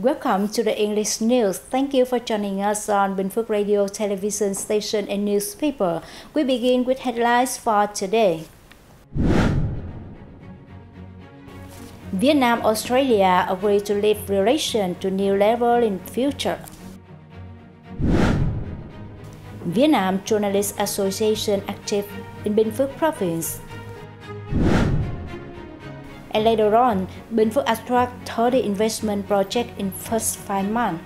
Welcome to the English news. Thank you for joining us on Bình Phước Radio, television station and newspaper. We begin with headlines for today. Vietnam, Australia agree to lift relations to new level in future. Vietnam Journalist Association active in Bình Phước province. And later on, Bình Phước attract 30 investment project in first 5 months.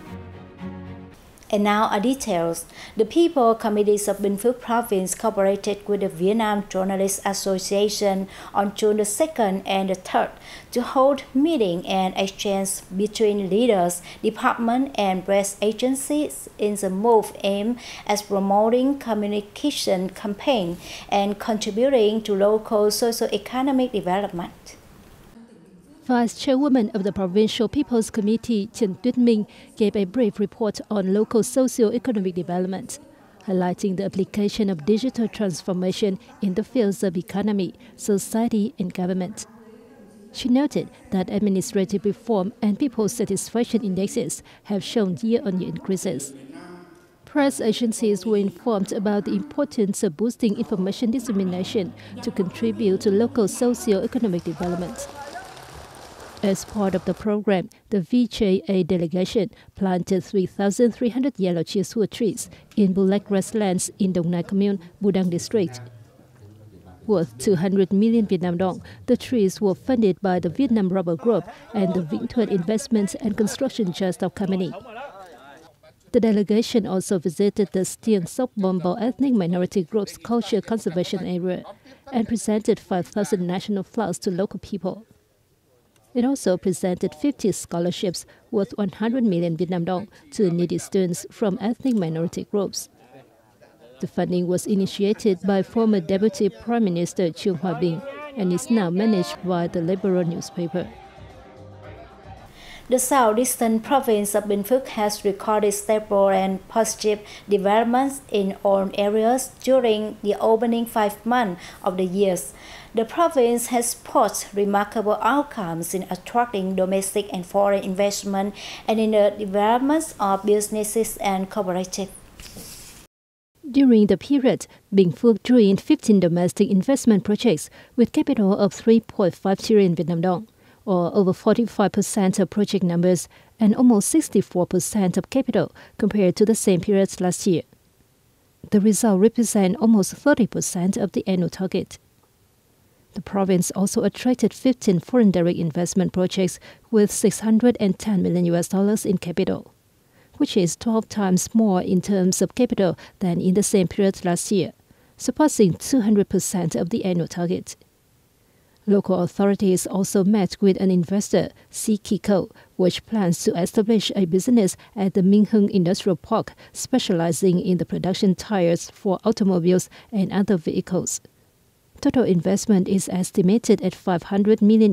And now are details. The People Committees of Bình Phước Province cooperated with the Vietnam Journalist Association on June the 2nd and the 3rd to hold meeting and exchange between leaders, department and press agencies in the move aimed at promoting communication campaign and contributing to local socio-economic development. Vice Chairwoman of the Provincial People's Committee, Trần gave a brief report on local socio-economic development, highlighting the application of digital transformation in the fields of economy, society, and government. She noted that administrative reform and people's satisfaction indexes have shown year-on-year increases. Press agencies were informed about the importance of boosting information dissemination to contribute to local socio-economic development. As part of the program, the VJA delegation planted 3,300 yellow chiswood trees in Bulak grasslands in Dong Nai Commune, Budang District. Worth 200 million Vietnam dong, the trees were funded by the Vietnam Rubber Group and the Vĩnh Thuận Investments and Construction Trust of Company. The delegation also visited the Stiang Sok Bombo ethnic minority group's culture conservation area and presented 5,000 national flags to local people. It also presented 50 scholarships worth 100 million Vietnam dong to needy students from ethnic minority groups. The funding was initiated by former Deputy Prime Minister Trương Hòa Bình and is now managed by the Liberal newspaper. The southeastern province of Bình Phước has recorded stable and positive developments in all areas during the opening 5 months of the year. The province has posted remarkable outcomes in attracting domestic and foreign investment and in the development of businesses and cooperatives. During the period, Bình Phước joined 15 domestic investment projects with capital of 3.5 trillion Vietnam dong, or over 45% of project numbers and almost 64% of capital compared to the same period last year. The result represents almost 30% of the annual target. The province also attracted 15 foreign direct investment projects with $610 million in capital, which is 12 times more in terms of capital than in the same period last year, surpassing 200% of the annual target. Local authorities also met with an investor, Kiko, which plans to establish a business at the Minh Hưng Industrial Park, specializing in the production tires for automobiles and other vehicles. Total investment is estimated at $500 million.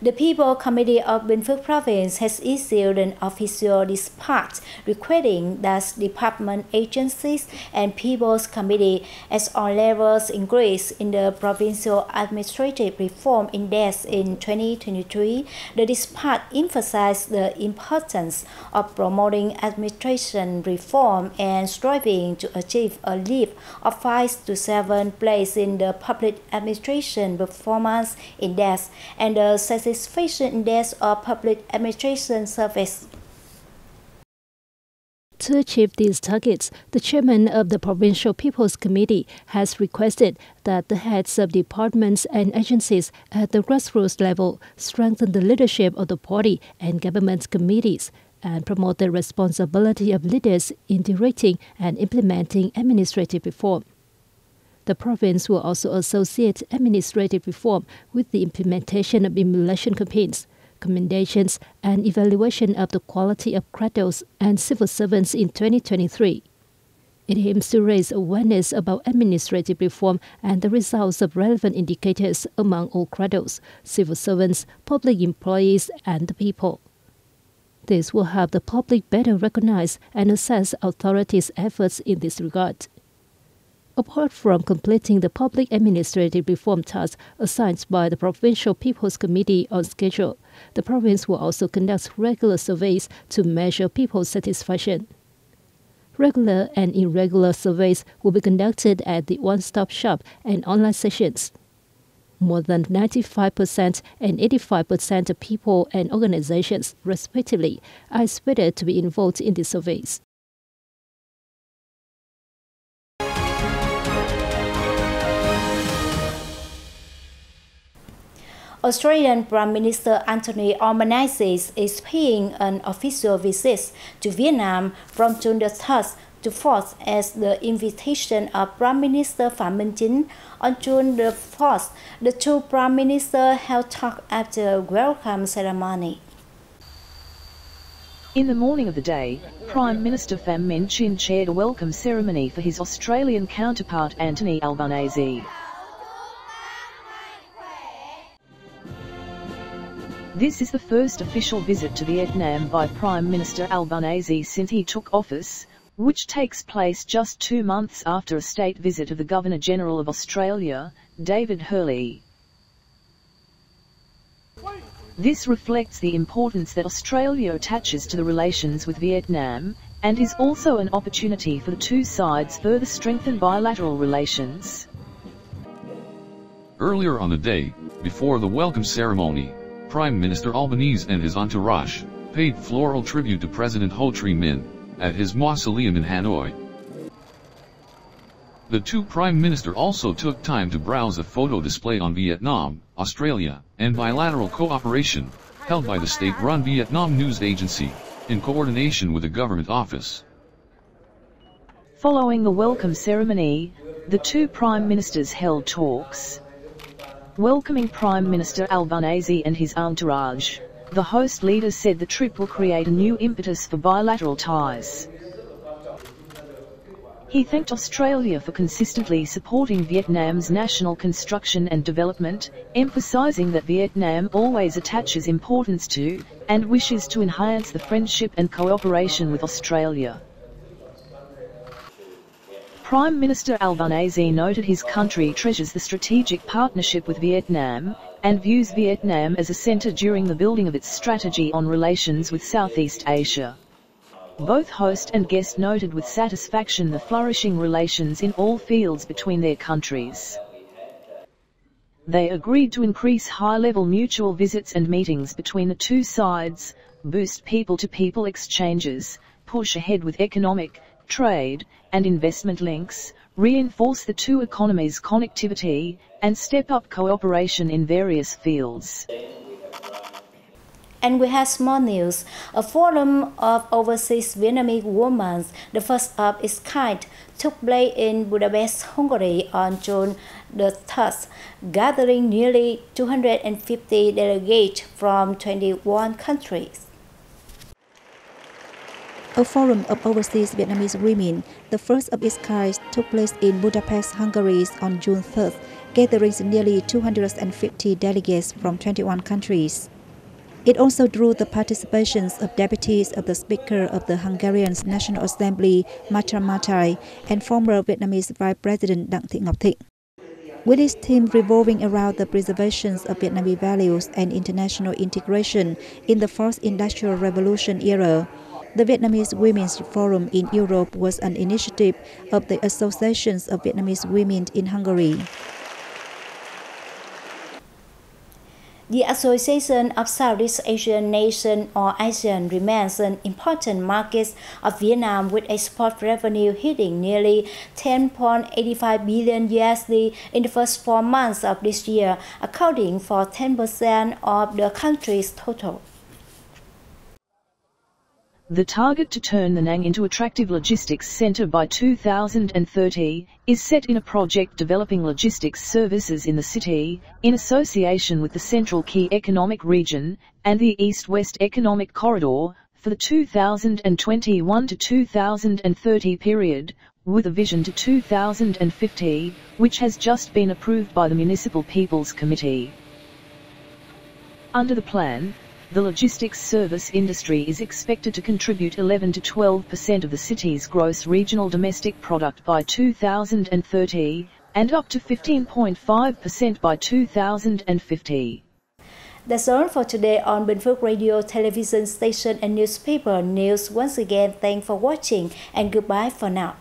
The People Committee of Bình Phước Province has issued an official dispatch requesting that department agencies and People's Committee at all levels increase in the Provincial Administrative Reform Index in 2023. The dispatch emphasized the importance of promoting administration reform and striving to achieve a leap of 5 to 7 place in the Public Administration Performance Index and the Satisfaction Index of Public Administration Service. To achieve these targets, the chairman of the Provincial People's Committee has requested that the heads of departments and agencies at the grassroots level strengthen the leadership of the party and government committees and promote the responsibility of leaders in directing and implementing administrative reform. The province will also associate administrative reform with the implementation of emulation campaigns, commendations, and evaluation of the quality of cradles and civil servants in 2023. It aims to raise awareness about administrative reform and the results of relevant indicators among all cradles, civil servants, public employees, and the people. This will help the public better recognize and assess authorities' efforts in this regard. Apart from completing the public administrative reform tasks assigned by the Provincial People's Committee on schedule, the province will also conduct regular surveys to measure people's satisfaction. Regular and irregular surveys will be conducted at the one-stop shop and online sessions. More than 95% and 85% of people and organizations, respectively, are expected to be involved in the surveys. Australian Prime Minister Anthony Albanese is paying an official visit to Vietnam from June the 3rd to 4th as the invitation of Prime Minister Phạm Minh Chính. On June the 4th, the two Prime Ministers held talk after a welcome ceremony. In the morning of the day, Prime Minister Phạm Minh Chính chaired a welcome ceremony for his Australian counterpart Anthony Albanese. This is the first official visit to Vietnam by Prime Minister Albanese since he took office, which takes place just 2 months after a state visit of the Governor-General of Australia, David Hurley. This reflects the importance that Australia attaches to the relations with Vietnam, and is also an opportunity for the two sides further strengthen bilateral relations. Earlier on the day, before the welcome ceremony, Prime Minister Albanese and his entourage paid floral tribute to President Ho Chi Minh at his mausoleum in Hanoi. The two Prime Minister also took time to browse a photo display on Vietnam, Australia, and bilateral cooperation, held by the state-run Vietnam News Agency, in coordination with the government office. Following the welcome ceremony, the two Prime Ministers held talks. Welcoming Prime Minister Albanese and his entourage, the host leader said the trip will create a new impetus for bilateral ties. He thanked Australia for consistently supporting Vietnam's national construction and development, emphasizing that Vietnam always attaches importance to, and wishes to enhance the friendship and cooperation with Australia. Prime Minister Albanese noted his country treasures the strategic partnership with Vietnam, and views Vietnam as a centre during the building of its strategy on relations with Southeast Asia. Both host and guest noted with satisfaction the flourishing relations in all fields between their countries. They agreed to increase high-level mutual visits and meetings between the two sides, boost people-to-people exchanges, push ahead with economic, trade, and investment links, reinforce the two economies' connectivity, and step up cooperation in various fields. And we have small news. A forum of overseas Vietnamese women, the first of its kind, took place in Budapest, Hungary on June the 3rd, gathering nearly 250 delegates from 21 countries. A forum of overseas Vietnamese women, the first of its kind, took place in Budapest, Hungary on June 3rd, gathering nearly 250 delegates from 21 countries. It also drew the participations of deputies of the Speaker of the Hungarian National Assembly, Matra Matai, and former Vietnamese Vice President Đăng Theo. With its theme revolving around the preservation of Vietnamese values and international integration in the fourth industrial revolution era, the Vietnamese Women's Forum in Europe was an initiative of the Associations of Vietnamese Women in Hungary. The Association of Southeast Asian Nations or ASEAN remains an important market of Vietnam, with export revenue hitting nearly 10.85 billion USD in the first 4 months of this year, accounting for 10% of the country's total. The target to turn Da Nang into attractive logistics center by 2030 is set in a project developing logistics services in the city, in association with the Central Key Economic Region and the East-West Economic Corridor, for the 2021 to 2030 period, with a vision to 2050, which has just been approved by the Municipal People's Committee. Under the plan, The logistics service industry is expected to contribute 11 to 12% of the city's gross regional domestic product by 2030 and up to 15.5% by 2050. That's all for today on Bình Phước Radio, television station and newspaper news. Once again, thanks for watching and goodbye for now.